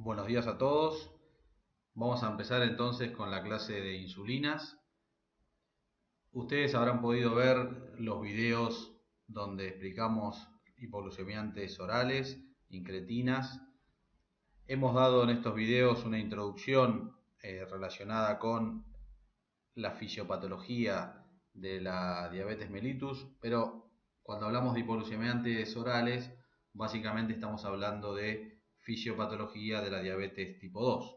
Buenos días a todos. Vamos a empezar entonces con la clase de insulinas. Ustedes habrán podido ver los videos donde explicamos hipoglucemiantes orales, incretinas. Hemos dado en estos videos una introducción relacionada con la fisiopatología de la diabetes mellitus, pero cuando hablamos de hipoglucemiantes orales, básicamente estamos hablando de fisiopatología de la diabetes tipo 2.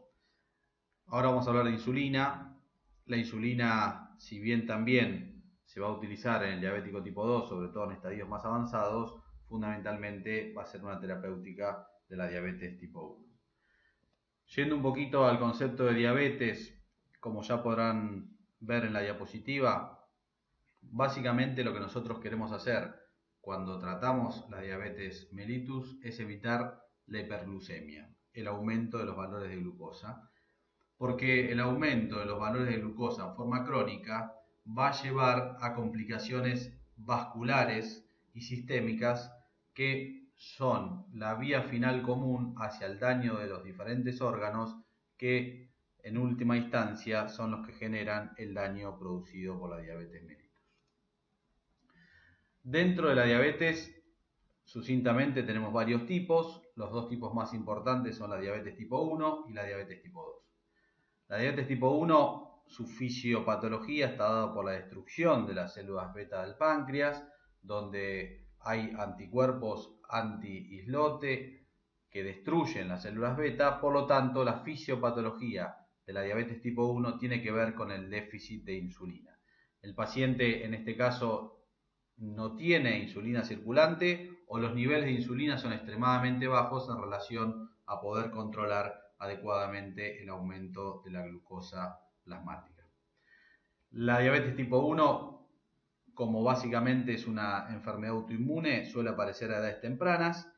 Ahora vamos a hablar de insulina. La insulina, si bien también se va a utilizar en el diabético tipo 2, sobre todo en estadios más avanzados, fundamentalmente va a ser una terapéutica de la diabetes tipo 1. Yendo un poquito al concepto de diabetes, como ya podrán ver en la diapositiva, básicamente lo que nosotros queremos hacer cuando tratamos la diabetes mellitus es evitar la hiperglucemia, el aumento de los valores de glucosa, porque el aumento de los valores de glucosa en forma crónica va a llevar a complicaciones vasculares y sistémicas que son la vía final común hacia el daño de los diferentes órganos que en última instancia son los que generan el daño producido por la diabetes mellitus. Dentro de la diabetes, sucintamente tenemos varios tipos. Los dos tipos más importantes son la diabetes tipo 1 y la diabetes tipo 2. La diabetes tipo 1, su fisiopatología está dada por la destrucción de las células beta del páncreas, donde hay anticuerpos anti-islote que destruyen las células beta. Por lo tanto, la fisiopatología de la diabetes tipo 1 tiene que ver con el déficit de insulina. El paciente en este caso no tiene insulina circulante o los niveles de insulina son extremadamente bajos en relación a poder controlar adecuadamente el aumento de la glucosa plasmática. La diabetes tipo 1, como básicamente es una enfermedad autoinmune, suele aparecer a edades tempranas.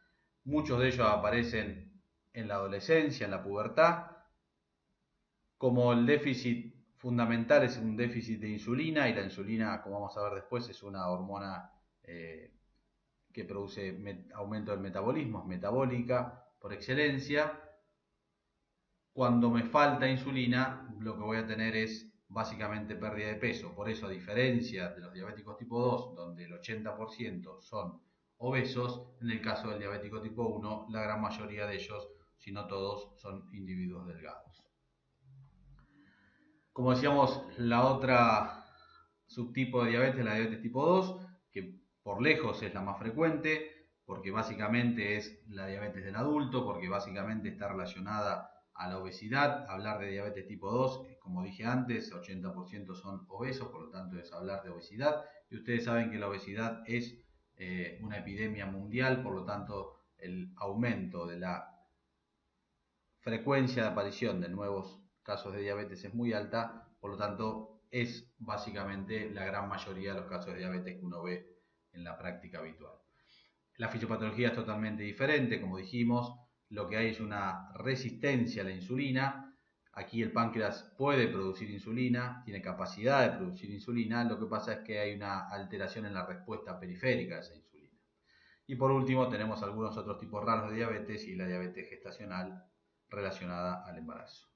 Muchos de ellos aparecen en la adolescencia, en la pubertad. Como el déficit fundamental es un déficit de insulina, y la insulina, como vamos a ver después, es una hormona que produce aumento del metabolismo, es metabólica por excelencia. Cuando me falta insulina, lo que voy a tener es básicamente pérdida de peso. Por eso, a diferencia de los diabéticos tipo 2, donde el 80% son obesos, en el caso del diabético tipo 1, la gran mayoría de ellos, si no todos, son individuos delgados. Como decíamos, la otra subtipo de diabetes, la diabetes tipo 2, que por lejos es la más frecuente, porque básicamente es la diabetes del adulto, porque básicamente está relacionada a la obesidad. Hablar de diabetes tipo 2, como dije antes, 80% son obesos, por lo tanto es hablar de obesidad. Y ustedes saben que la obesidad es una epidemia mundial, por lo tanto el aumento de la frecuencia de aparición de nuevos casos de diabetes es muy alta, por lo tanto es básicamente la gran mayoría de los casos de diabetes que uno ve en la práctica habitual. La fisiopatología es totalmente diferente, como dijimos, lo que hay es una resistencia a la insulina. Aquí el páncreas puede producir insulina, tiene capacidad de producir insulina, lo que pasa es que hay una alteración en la respuesta periférica a esa insulina. Y por último tenemos algunos otros tipos raros de diabetes y la diabetes gestacional relacionada al embarazo.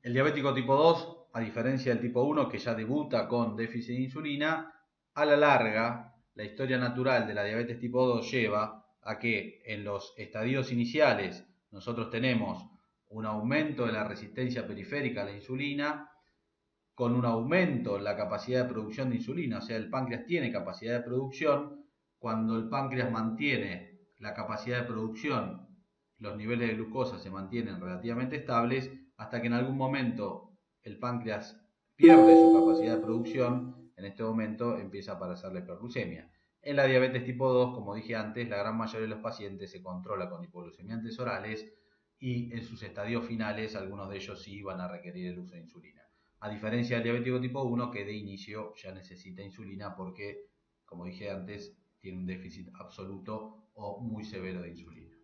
El diabético tipo 2, a diferencia del tipo 1 que ya debuta con déficit de insulina, a la larga la historia natural de la diabetes tipo 2 lleva a que en los estadios iniciales nosotros tenemos un aumento de la resistencia periférica a la insulina, con un aumento en la capacidad de producción de insulina, o sea, el páncreas tiene capacidad de producción. Cuando el páncreas mantiene la capacidad de producción, los niveles de glucosa se mantienen relativamente estables, hasta que en algún momento el páncreas pierde su capacidad de producción. En este momento empieza a aparecer la hiperglucemia. En la diabetes tipo 2, como dije antes, la gran mayoría de los pacientes se controla con hipoglucemiantes orales y en sus estadios finales algunos de ellos sí van a requerir el uso de insulina. A diferencia del diabético tipo 1, que de inicio ya necesita insulina porque, como dije antes, tiene un déficit absoluto o muy severo de insulina.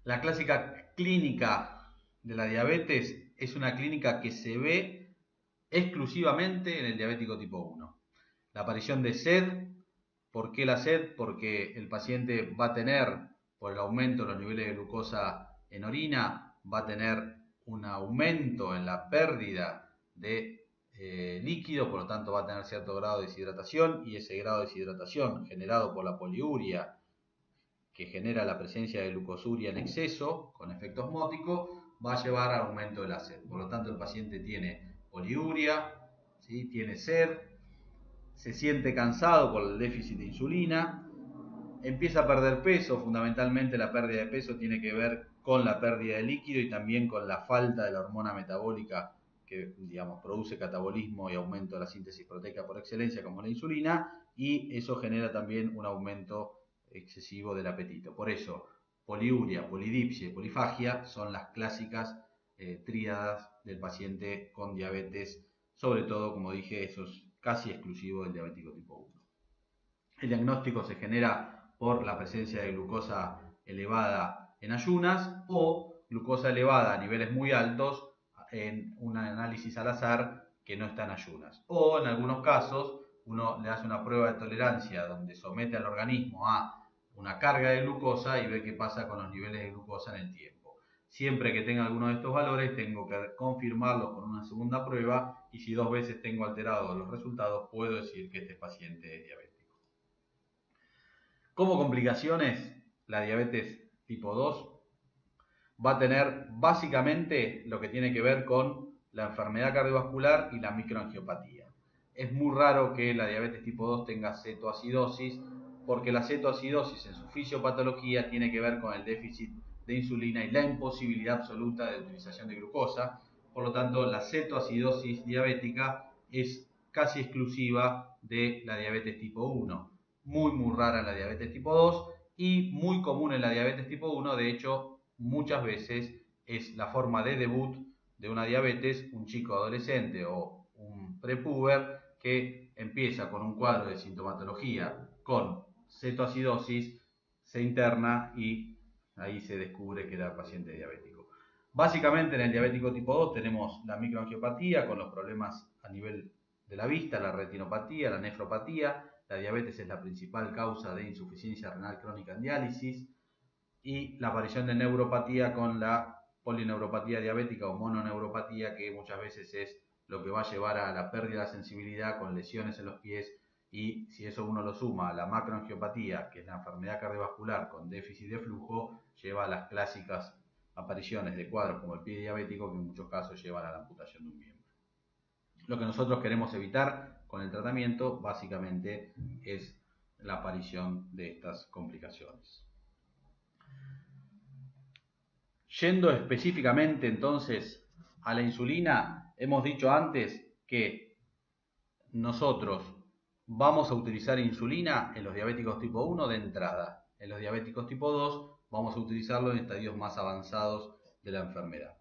La clásica clínica de la diabetes es una clínica que se ve exclusivamente en el diabético tipo 1. La aparición de sed. ¿Por qué la sed? Porque el paciente va a tener, por el aumento de los niveles de glucosa en orina, va a tener un aumento en la pérdida de líquido, por lo tanto va a tener cierto grado de deshidratación, y ese grado de deshidratación generado por la poliuria, que genera la presencia de glucosuria en exceso con efecto osmótico, va a llevar al aumento de la sed. Por lo tanto, el paciente tiene poliuria, ¿sí? Tiene sed, se siente cansado por el déficit de insulina, empieza a perder peso. Fundamentalmente la pérdida de peso tiene que ver con la pérdida de líquido y también con la falta de la hormona metabólica que, digamos, produce catabolismo y aumento de la síntesis proteica por excelencia, como la insulina, y eso genera también un aumento excesivo del apetito. Por eso, poliuria, polidipsia y polifagia son las clásicas tríadas del paciente con diabetes, sobre todo, como dije, eso es casi exclusivo del diabético tipo 1. El diagnóstico se genera por la presencia de glucosa elevada en ayunas o glucosa elevada a niveles muy altos en un análisis al azar que no está en ayunas. O en algunos casos uno le hace una prueba de tolerancia donde somete al organismo a una carga de glucosa y ve qué pasa con los niveles de glucosa en el tiempo. Siempre que tenga alguno de estos valores tengo que confirmarlo con una segunda prueba, y si 2 veces tengo alterados los resultados, puedo decir que este paciente es diabético. Como complicaciones, la diabetes tipo 2 va a tener básicamente lo que tiene que ver con la enfermedad cardiovascular y la microangiopatía. Es muy raro que la diabetes tipo 2 tenga cetoacidosis, porque la cetoacidosis en su fisiopatología tiene que ver con el déficit de insulina y la imposibilidad absoluta de utilización de glucosa. Por lo tanto, la cetoacidosis diabética es casi exclusiva de la diabetes tipo 1. Muy rara en la diabetes tipo 2 y muy común en la diabetes tipo 1. De hecho, muchas veces es la forma de debut de una diabetes, un chico adolescente o un prepuber que empieza con un cuadro de sintomatología con cetoacidosis, se interna y ahí se descubre que era paciente diabético. Básicamente en el diabético tipo 2 tenemos la microangiopatía con los problemas a nivel de la vista, la retinopatía, la nefropatía. La diabetes es la principal causa de insuficiencia renal crónica en diálisis, y la aparición de neuropatía con la polineuropatía diabética o mononeuropatía, que muchas veces es lo que va a llevar a la pérdida de sensibilidad con lesiones en los pies, y si eso uno lo suma a la macroangiopatía, que es la enfermedad cardiovascular con déficit de flujo, lleva a las clásicas apariciones de cuadros como el pie diabético, que en muchos casos llevan a la amputación de un miembro. Lo que nosotros queremos evitar con el tratamiento básicamente es la aparición de estas complicaciones. Yendo específicamente entonces a la insulina, hemos dicho antes que nosotros vamos a utilizar insulina en los diabéticos tipo 1 de entrada. En los diabéticos tipo 2 vamos a utilizarlo en estadios más avanzados de la enfermedad.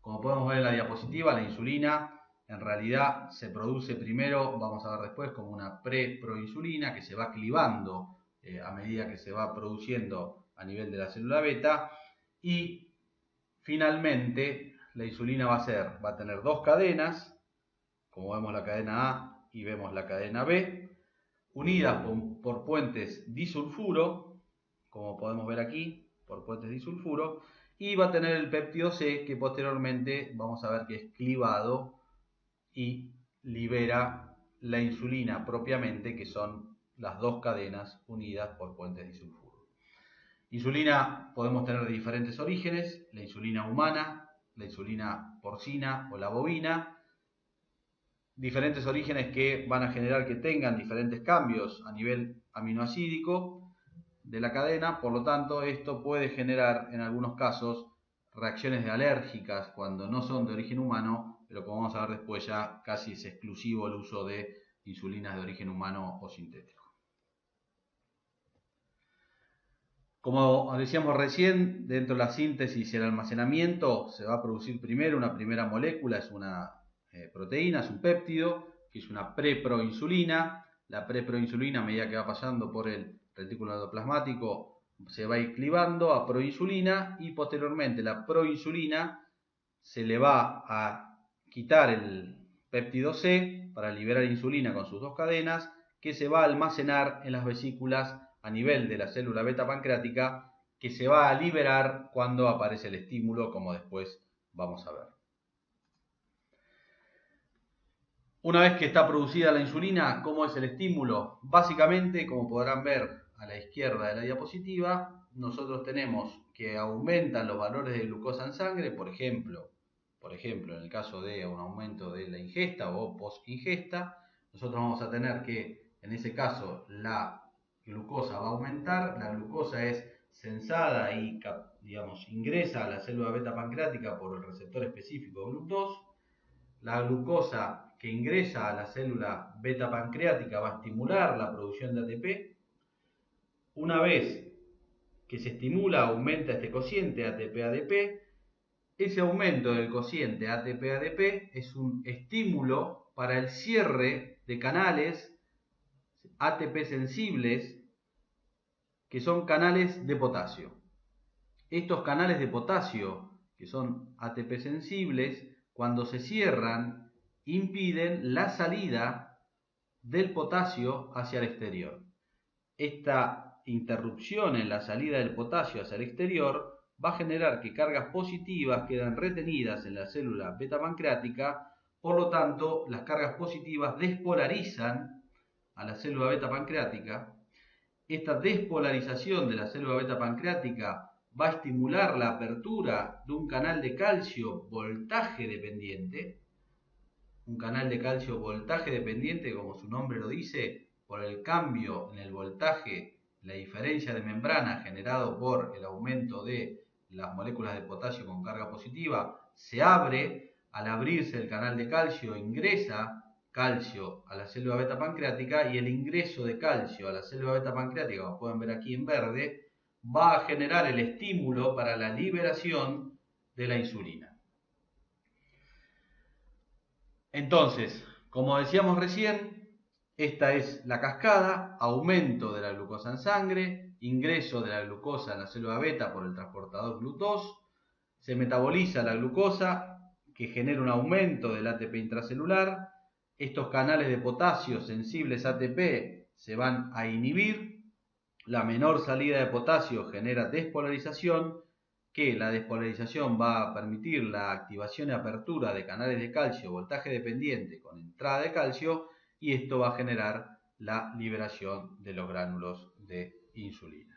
Como podemos ver en la diapositiva, la insulina en realidad se produce primero, vamos a ver después, como una preproinsulina que se va clivando a medida que se va produciendo a nivel de la célula beta, y finalmente la insulina va a tener dos cadenas, como vemos la cadena A y vemos la cadena B, unidas por puentes disulfuro, como podemos ver aquí, por puentes disulfuro, y va a tener el péptido C, que posteriormente vamos a ver que es clivado y libera la insulina propiamente, que son las dos cadenas unidas por puentes disulfuro. Insulina podemos tener de diferentes orígenes: la insulina humana, la insulina porcina o la bovina. Diferentes orígenes que van a generar que tengan diferentes cambios a nivel aminoacídico de la cadena. Por lo tanto, esto puede generar en algunos casos reacciones alérgicas cuando no son de origen humano, pero como vamos a ver después, ya casi es exclusivo el uso de insulinas de origen humano o sintético. Como decíamos recién, dentro de la síntesis y el almacenamiento se va a producir primero una primera molécula, es una proteína, es un péptido, que es una preproinsulina. La preproinsulina, a medida que va pasando por el retículo endoplasmático, se va a ir clivando a proinsulina, y posteriormente la proinsulina se le va a quitar el péptido C para liberar insulina con sus dos cadenas, que se va a almacenar en las vesículas a nivel de la célula beta pancreática que se va a liberar cuando aparece el estímulo, como después vamos a ver. Una vez que está producida la insulina, ¿cómo es el estímulo? Básicamente, como podrán ver a la izquierda de la diapositiva, nosotros tenemos que aumentan los valores de glucosa en sangre, por ejemplo, en el caso de un aumento de la ingesta o post-ingesta, nosotros vamos a tener que, en ese caso, la glucosa va a aumentar, la glucosa es sensada y, digamos, ingresa a la célula beta pancreática por el receptor específico GLUT2. La glucosa que ingresa a la célula beta pancreática va a estimular la producción de ATP. Una vez que se estimula, aumenta este cociente ATP-ADP. Ese aumento del cociente ATP-ADP es un estímulo para el cierre de canales ATP sensibles, que son canales de potasio. Estos canales de potasio, que son ATP sensibles, cuando se cierran, impiden la salida del potasio hacia el exterior. Esta interrupción en la salida del potasio hacia el exterior va a generar que cargas positivas quedan retenidas en la célula beta pancreática, por lo tanto, las cargas positivas despolarizan a la célula beta pancreática. Esta despolarización de la célula beta pancreática va a estimular la apertura de un canal de calcio voltaje dependiente. Un canal de calcio voltaje dependiente, como su nombre lo dice, por el cambio en el voltaje, la diferencia de membrana generado por el aumento de las moléculas de potasio con carga positiva, se abre. Al abrirse el canal de calcio, ingresa calcio a la célula beta pancreática, y el ingreso de calcio a la célula beta pancreática, como pueden ver aquí en verde, va a generar el estímulo para la liberación de la insulina. Entonces, como decíamos recién, esta es la cascada: aumento de la glucosa en sangre, ingreso de la glucosa en la célula beta por el transportador GLUT2, se metaboliza la glucosa, que genera un aumento del ATP intracelular. Estos canales de potasio sensibles a ATP se van a inhibir. La menor salida de potasio genera despolarización, que la despolarización va a permitir la activación y apertura de canales de calcio voltaje dependiente con entrada de calcio, y esto va a generar la liberación de los gránulos de insulina.